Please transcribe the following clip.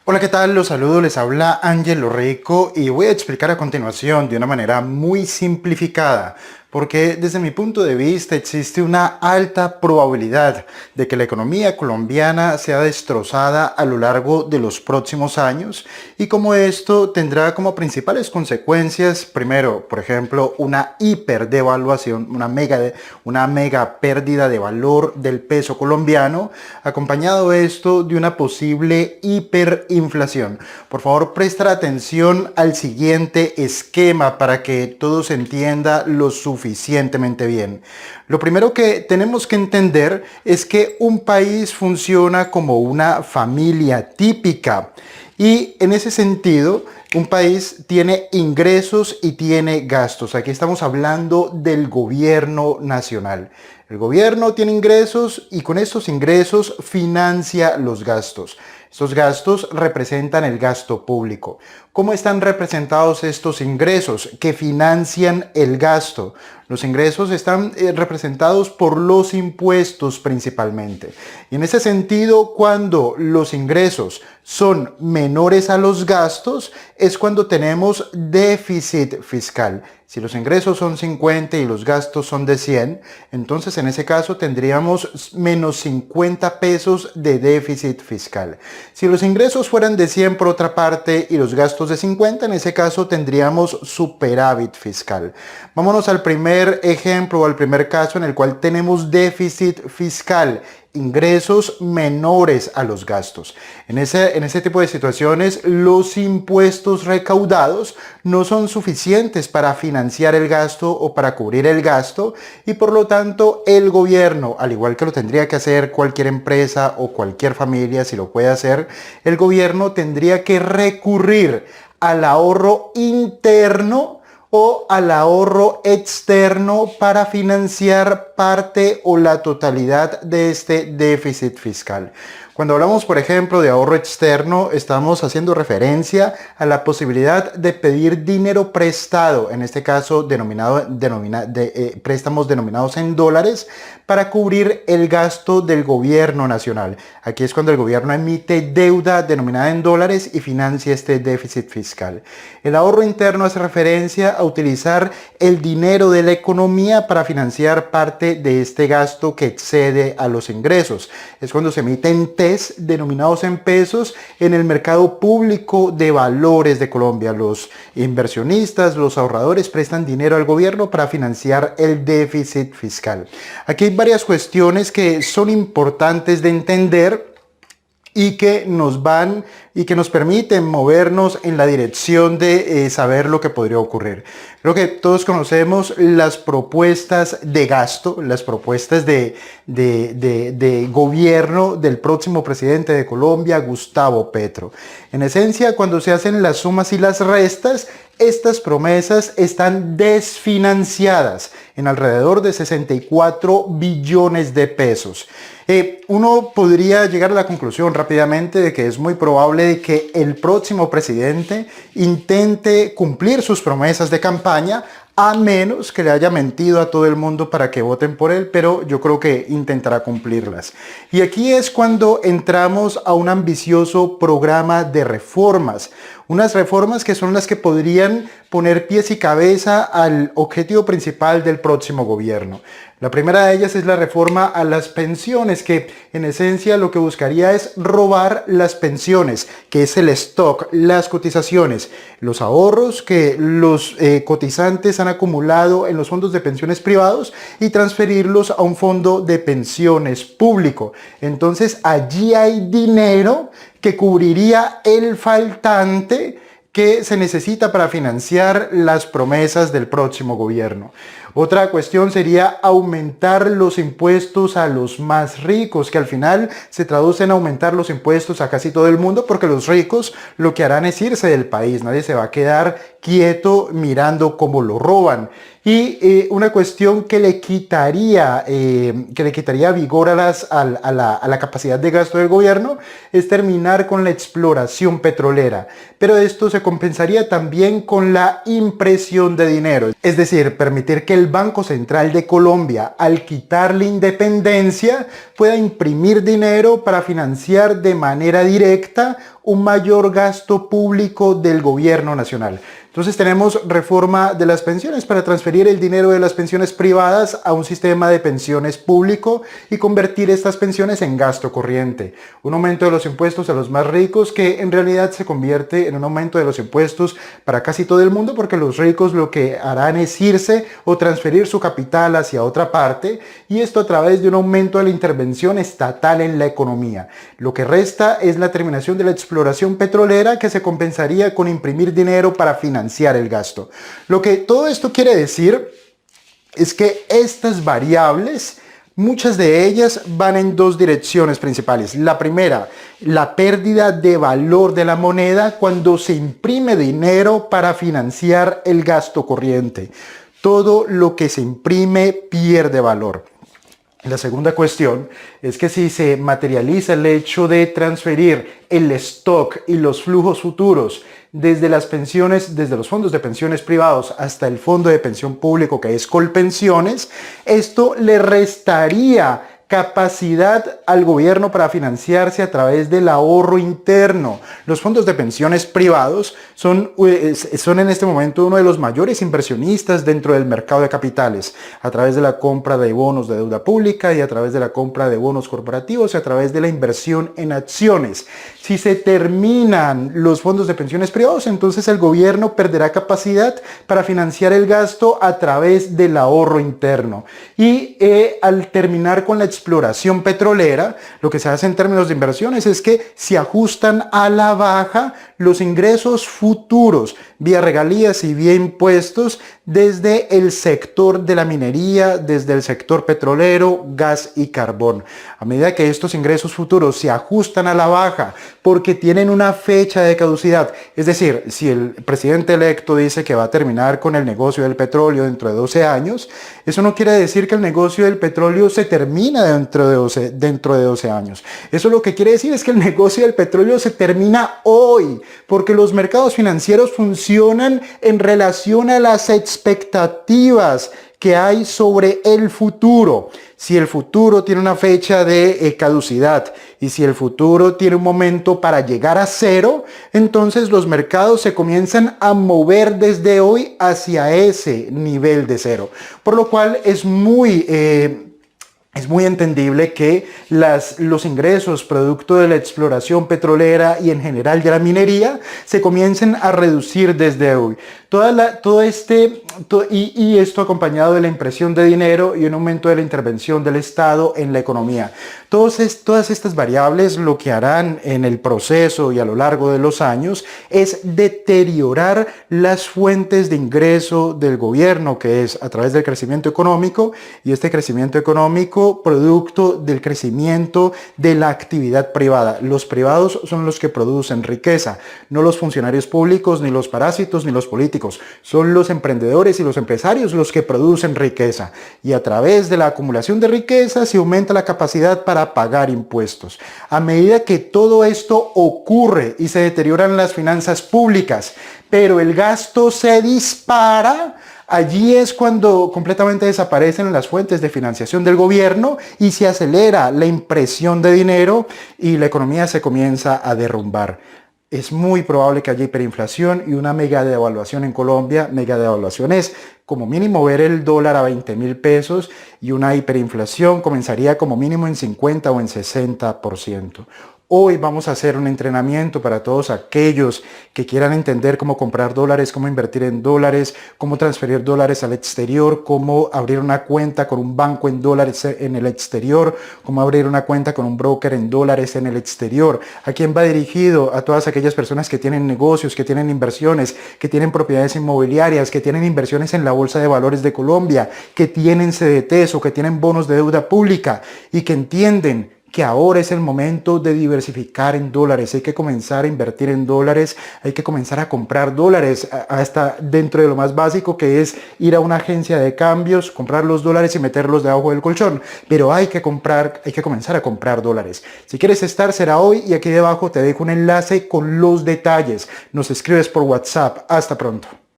Hola, ¿qué tal? Los saludo, les habla Ángelo Rico y voy a explicar a continuación de una manera muy simplificada, porque desde mi punto de vista existe una alta probabilidad de que la economía colombiana sea destrozada a lo largo de los próximos años y como esto tendrá como principales consecuencias, primero, por ejemplo, una hiperdevaluación, una mega pérdida de valor del peso colombiano, acompañado esto de una posible hiperinflación. Por favor, prestar atención al siguiente esquema para que todo se entienda lo suficientemente bien. Lo primero que tenemos que entender es que un país funciona como una familia típica. Y en ese sentido, un país tiene ingresos y tiene gastos. Aquí estamos hablando del gobierno nacional. El gobierno tiene ingresos y con estos ingresos financia los gastos. Estos gastos representan el gasto público. ¿Cómo están representados estos ingresos que financian el gasto? Los ingresos están representados por los impuestos principalmente. Y en ese sentido, cuando los ingresos son menores a los gastos, es cuando tenemos déficit fiscal. Si los ingresos son 50 y los gastos son de 100, entonces en ese caso tendríamos menos 50 pesos de déficit fiscal. Si los ingresos fueran de 100 por otra parte y los gastos de 50, en ese caso tendríamos superávit fiscal. Vámonos al primer ejemplo o al primer caso en el cual tenemos déficit fiscal, ingresos menores a los gastos. En ese tipo de situaciones, los impuestos recaudados no son suficientes para financiar el gasto o para cubrir el gasto y por lo tanto el gobierno, al igual que lo tendría que hacer cualquier empresa o cualquier familia, si lo puede hacer, el gobierno tendría que recurrir al ahorro interno o al ahorro externo para financiar parte o la totalidad de este déficit fiscal. Cuando hablamos, por ejemplo, de ahorro externo, estamos haciendo referencia a la posibilidad de pedir dinero prestado, en este caso préstamos denominados en dólares, para cubrir el gasto del gobierno nacional. Aquí es cuando el gobierno emite deuda denominada en dólares y financia este déficit fiscal. El ahorro interno hace referencia a utilizar el dinero de la economía para financiar parte de este gasto que excede a los ingresos. Es cuando se emiten TES denominados en pesos en el mercado público de valores de Colombia. Los inversionistas, los ahorradores prestan dinero al gobierno para financiar el déficit fiscal. Aquí hay varias cuestiones que son importantes de entender y que nos permiten movernos en la dirección de saber lo que podría ocurrir. Creo que todos conocemos las propuestas de gasto, las propuestas de gobierno del próximo presidente de Colombia, Gustavo Petro. En esencia, cuando se hacen las sumas y las restas, estas promesas están desfinanciadas en alrededor de 64 billones de pesos. Uno podría llegar a la conclusión rápidamente de que es muy probable de que el próximo presidente intente cumplir sus promesas de campaña, a menos que le haya mentido a todo el mundo para que voten por él, pero yo creo que intentará cumplirlas. Y aquí es cuando entramos a un ambicioso programa de reformas. Unas reformas que son las que podrían poner pies y cabeza al objetivo principal del próximo gobierno. La primera de ellas es la reforma a las pensiones, que en esencia lo que buscaría es robar las pensiones, que es el stock, las cotizaciones, los ahorros que los cotizantes han acumulado en los fondos de pensiones privados y transferirlos a un fondo de pensiones público. Entonces allí hay dinero que cubriría el faltante que se necesita para financiar las promesas del próximo gobierno. Otra cuestión sería aumentar los impuestos a los más ricos, que al final se traduce en aumentar los impuestos a casi todo el mundo, porque los ricos lo que harán es irse del país, nadie se va a quedar quieto mirando cómo lo roban. Y una cuestión que le quitaría vigor a la capacidad de gasto del gobierno es terminar con la exploración petrolera. Pero esto se compensaría también con la impresión de dinero. Es decir, permitir que el Banco Central de Colombia, al quitarle independencia, pueda imprimir dinero para financiar de manera directa un mayor gasto público del gobierno nacional. Entonces tenemos reforma de las pensiones para transferir el dinero de las pensiones privadas a un sistema de pensiones público y convertir estas pensiones en gasto corriente. Un aumento de los impuestos a los más ricos que en realidad se convierte en un aumento de los impuestos para casi todo el mundo, porque los ricos lo que harán es irse o transferir su capital hacia otra parte, y esto a través de un aumento de la intervención estatal en la economía. Lo que resta es la terminación de la exploración petrolera, que se compensaría con imprimir dinero para financiar el gasto. Lo que todo esto quiere decir es que estas variables, muchas de ellas van en dos direcciones principales. La primera, la pérdida de valor de la moneda cuando se imprime dinero para financiar el gasto corriente. Todo lo que se imprime pierde valor. La segunda cuestión es que si se materializa el hecho de transferir el stock y los flujos futuros desde las pensiones, desde los fondos de pensiones privados hasta el fondo de pensión público, que es Colpensiones, esto le restaría capacidad al gobierno para financiarse a través del ahorro interno. Los fondos de pensiones privados son en este momento uno de los mayores inversionistas dentro del mercado de capitales, a través de la compra de bonos de deuda pública y a través de la compra de bonos corporativos y a través de la inversión en acciones. Si se terminan los fondos de pensiones privados, entonces el gobierno perderá capacidad para financiar el gasto a través del ahorro interno. Y al terminar con la exploración petrolera, lo que se hace en términos de inversiones es que se ajustan a la baja los ingresos futuros vía regalías y vía impuestos desde el sector de la minería, desde el sector petrolero, gas y carbón. A medida que estos ingresos futuros se ajustan a la baja porque tienen una fecha de caducidad, es decir, si el presidente electo dice que va a terminar con el negocio del petróleo dentro de 12 años, eso no quiere decir que el negocio del petróleo se termina dentro de 12 años. Eso lo que quiere decir es que el negocio del petróleo se termina hoy, porque los mercados financieros funcionan en relación a las expectativas que hay sobre el futuro. Si el futuro tiene una fecha de caducidad y si el futuro tiene un momento para llegar a cero, entonces los mercados se comienzan a mover desde hoy hacia ese nivel de cero. Por lo cual es muy entendible que los ingresos producto de la exploración petrolera y en general de la minería se comiencen a reducir desde hoy. Y esto acompañado de la impresión de dinero y un aumento de la intervención del Estado en la economía. Todas estas variables lo que harán en el proceso y a lo largo de los años es deteriorar las fuentes de ingreso del gobierno, que es a través del crecimiento económico, y este crecimiento económico producto del crecimiento de la actividad privada. Los privados son los que producen riqueza, no los funcionarios públicos, ni los parásitos, ni los políticos. Son los emprendedores y los empresarios los que producen riqueza. Y a través de la acumulación de riqueza se aumenta la capacidad para pagar impuestos. A medida que todo esto ocurre y se deterioran las finanzas públicas, pero el gasto se dispara, allí es cuando completamente desaparecen las fuentes de financiación del gobierno y se acelera la impresión de dinero y la economía se comienza a derrumbar. Es muy probable que haya hiperinflación y una mega devaluación en Colombia. Mega devaluación es como mínimo ver el dólar a 20.000 pesos y una hiperinflación comenzaría como mínimo en 50 o en 60%. Hoy vamos a hacer un entrenamiento para todos aquellos que quieran entender cómo comprar dólares, cómo invertir en dólares, cómo transferir dólares al exterior, cómo abrir una cuenta con un banco en dólares en el exterior, cómo abrir una cuenta con un broker en dólares en el exterior. ¿A quién va dirigido? A todas aquellas personas que tienen negocios, que tienen inversiones, que tienen propiedades inmobiliarias, que tienen inversiones en la Bolsa de Valores de Colombia, que tienen CDTs o que tienen bonos de deuda pública y que entienden que ahora es el momento de diversificar en dólares. Hay que comenzar a invertir en dólares, hay que comenzar a comprar dólares, hasta dentro de lo más básico, que es ir a una agencia de cambios, comprar los dólares y meterlos debajo del colchón. Pero hay que comenzar a comprar dólares. Si quieres estar, será hoy, y aquí debajo te dejo un enlace con los detalles. Nos escribes por WhatsApp. Hasta pronto.